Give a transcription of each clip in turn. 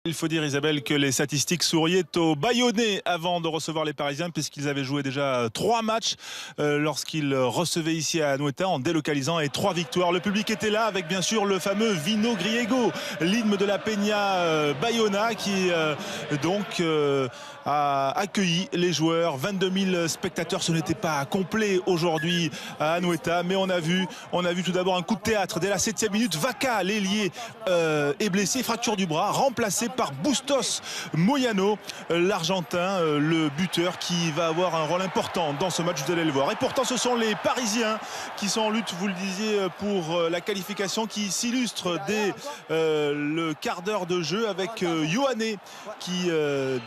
Il faut dire, Isabelle, que les statistiques souriaient aux Bayonnais avant de recevoir les Parisiens, puisqu'ils avaient joué déjà 3 matchs lorsqu'ils recevaient ici à Anoeta en délocalisant, et 3 victoires. Le public était là avec bien sûr le fameux Vino Griego, l'hymne de la Peña Bayona, qui a accueilli les joueurs. 22 000 spectateurs, ce n'était pas complet aujourd'hui à Anoeta, mais on a vu tout d'abord un coup de théâtre dès la 7e minute. Vaca, l'ailier, est blessé, fracture du bras, remplacé par Bustos Moyano, l'Argentin, le buteur, qui va avoir un rôle important dans ce match, vous allez le voir. Et pourtant, ce sont les Parisiens qui sont en lutte, vous le disiez, pour la qualification, qui s'illustre dès le quart d'heure de jeu avec Ioane qui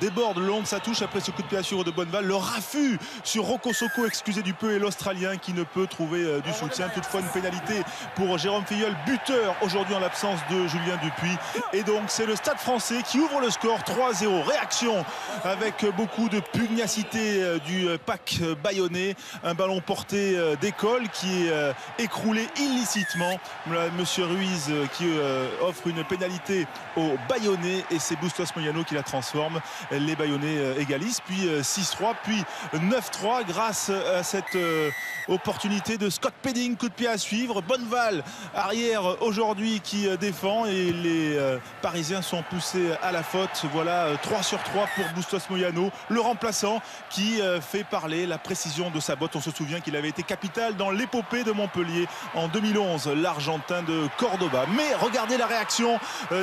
déborde le long de sa touche après ce coup de pied assuré de Bonneval. Le raffut sur Rocco Socco, excusez du peu, et l'Australien qui ne peut trouver du soutien. Toutefois, une pénalité pour Jérôme Filleul, buteur aujourd'hui en l'absence de Julien Dupuis. Et donc, c'est le Stade Français qui ouvre le score 3-0. Réaction avec beaucoup de pugnacité du pack bayonnais. Un ballon porté d'école qui est écroulé illicitement. Monsieur Ruiz qui offre une pénalité aux Bayonnais, et c'est Bustos Moyano qui la transforme. Les Bayonnais égalisent, puis 6-3, puis 9-3 grâce à cette opportunité de Scott Pedding. Coup de pied à suivre. Bonneval, arrière aujourd'hui, qui défend, et les Parisiens sont poussés à la faute. Voilà, 3 sur 3 pour Bustos Moyano, le remplaçant, qui fait parler la précision de sa botte. On se souvient qu'il avait été capital dans l'épopée de Montpellier en 2011, l'Argentin de Cordoba. Mais regardez la réaction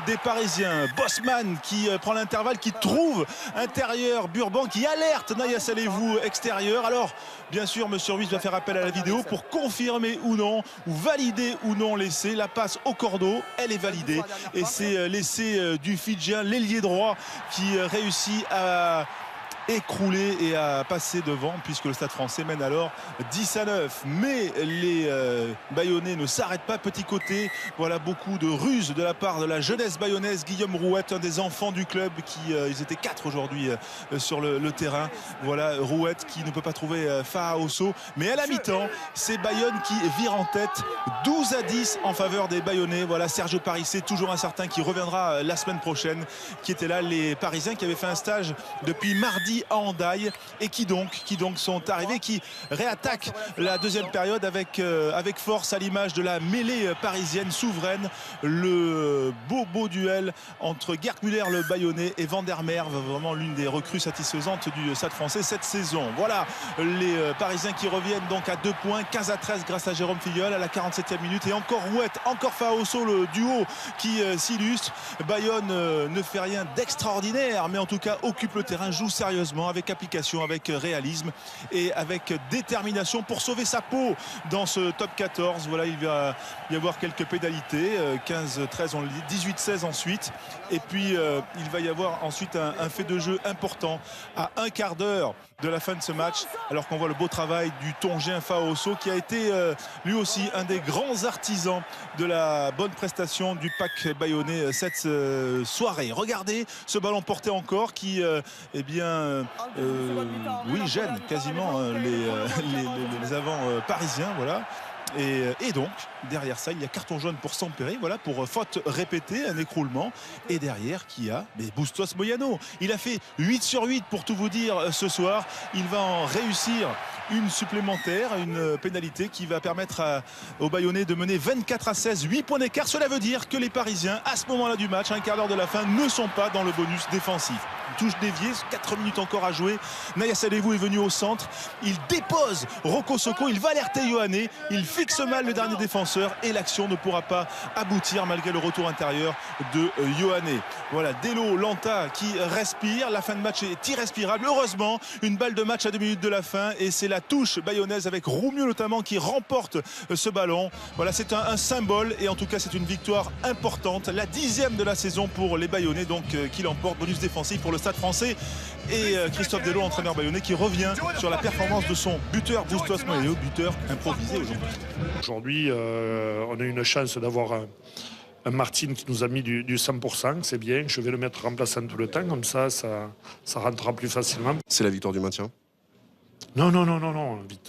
des Parisiens. Bosman qui prend l'intervalle, qui trouve intérieur Burban, qui alerte Naya Salehou extérieur. Alors bien sûr, monsieur Ruiz va faire appel à la vidéo pour confirmer ou non, ou valider ou non l'essai. La passe au cordeau, elle est validée, et c'est l'essai du Fidjien, l'ailier droit, qui réussit à écroulé et à passer devant, puisque le Stade Français mène alors 10-9. Mais les Bayonnais ne s'arrêtent pas. Petit côté, voilà, beaucoup de ruses de la part de la jeunesse bayonnaise. Guillaume Rouette, un des enfants du club, ils étaient 4 aujourd'hui sur le terrain. Voilà, Rouette qui ne peut pas trouver Faoso. Mais à la mi-temps, c'est Bayonne qui vire en tête, 12-10 en faveur des Bayonnais. Voilà, Sergio Parissé, toujours incertain, qui reviendra la semaine prochaine, qui étaient là, les Parisiens qui avaient fait un stage depuis mardi à Hendaye, et qui donc sont arrivés, qui réattaquent la deuxième période avec force, à l'image de la mêlée parisienne souveraine. Le beau duel entre Gerd Müller, le Bayonnais, et Van der Merwe, vraiment l'une des recrues satisfaisantes du Stade Français cette saison. Voilà, les Parisiens qui reviennent donc à 2 points, 15-13 grâce à Jérôme Filleul à la 47e minute, et encore Rouette, encore Faoso, le duo qui s'illustre. Bayonne ne fait rien d'extraordinaire, mais en tout cas occupe le terrain, joue sérieusement, avec application, avec réalisme et avec détermination pour sauver sa peau dans ce top 14. Voilà, il va y avoir quelques pénalités, 15-13 on le dit, 18-16 ensuite, et puis il va y avoir ensuite un fait de jeu important à un quart d'heure de la fin de ce match, alors qu'on voit le beau travail du Tongien Faoso, qui a été lui aussi un des grands artisans de la bonne prestation du pack bayonnais cette soirée. Regardez ce ballon porté encore qui gêne quasiment les avants parisiens. Voilà. Et donc, derrière ça, il y a carton jaune pour Sampere, voilà, pour faute répétée, un écroulement. Et derrière, qui a Bustos Moyano. Il a fait 8 sur 8 pour tout vous dire ce soir. Il va en réussir une supplémentaire, une pénalité qui va permettre aux Bayonnais de mener 24-16, 8 points d'écart. Cela veut dire que les Parisiens, à ce moment-là du match, un quart d'heure de la fin, ne sont pas dans le bonus défensif. Touche déviée, 4 minutes encore à jouer. Naya Salehou est venu au centre. Il dépose Rocco Socco, il va alerter Ioane, il fixe mal le dernier défenseur, et l'action ne pourra pas aboutir malgré le retour intérieur de Ioane. Voilà, Delo Lanta qui respire. La fin de match est irrespirable. Heureusement, une balle de match à 2 minutes de la fin, et c'est la touche bayonnaise avec Roumieux notamment qui remporte ce ballon. Voilà, c'est un symbole, et en tout cas c'est une victoire importante, la 10e de la saison pour les Bayonnais, donc qui l'emporte. Bonus défensif pour le Stade Français, et Christophe Delo, entraîneur bayonnais, qui revient sur la performance de son buteur Bustos Moyano, buteur improvisé aujourd'hui. Aujourd'hui, on a eu une chance d'avoir un Martin qui nous a mis du 100%, c'est bien. Je vais le mettre remplaçant tout le temps, comme ça rentrera plus facilement. C'est la victoire du maintien? Non.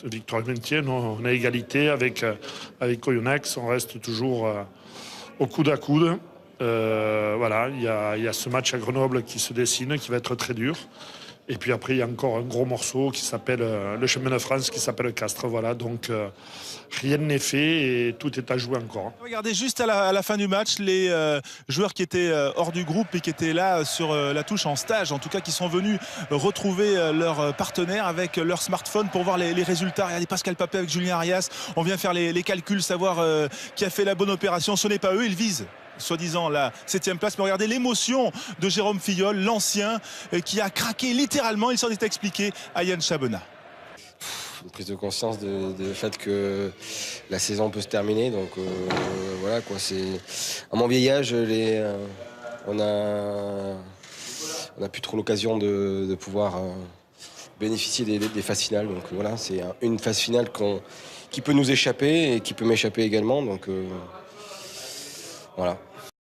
Victoire du maintien, non. On a égalité avec Oyonnax, on reste toujours au coude à coude. Voilà, il y a ce match à Grenoble qui se dessine, qui va être très dur. Et puis après, il y a encore un gros morceau qui s'appelle le Chemin de France, qui s'appelle Castres. Voilà, donc rien n'est fait et tout est à jouer encore. Regardez juste à la fin du match les joueurs qui étaient hors du groupe et qui étaient là sur la touche en stage, en tout cas qui sont venus retrouver leurs partenaires avec leur smartphone pour voir les résultats. Regardez Pascal Papé avec Julien Arias, on vient faire les calculs, savoir qui a fait la bonne opération. Ce n'est pas eux, ils visent soi-disant la 7e place, mais regardez l'émotion de Jérôme Filleul, l'ancien, qui a craqué littéralement. Il s'en est expliqué à Yann Chabonat. Une prise de conscience du fait que la saison peut se terminer, donc voilà quoi. C'est à mon vieil âge, on n'a plus trop l'occasion de pouvoir bénéficier des phases finales. Donc voilà, c'est une phase finale qui peut nous échapper et qui peut m'échapper également. Donc voilà.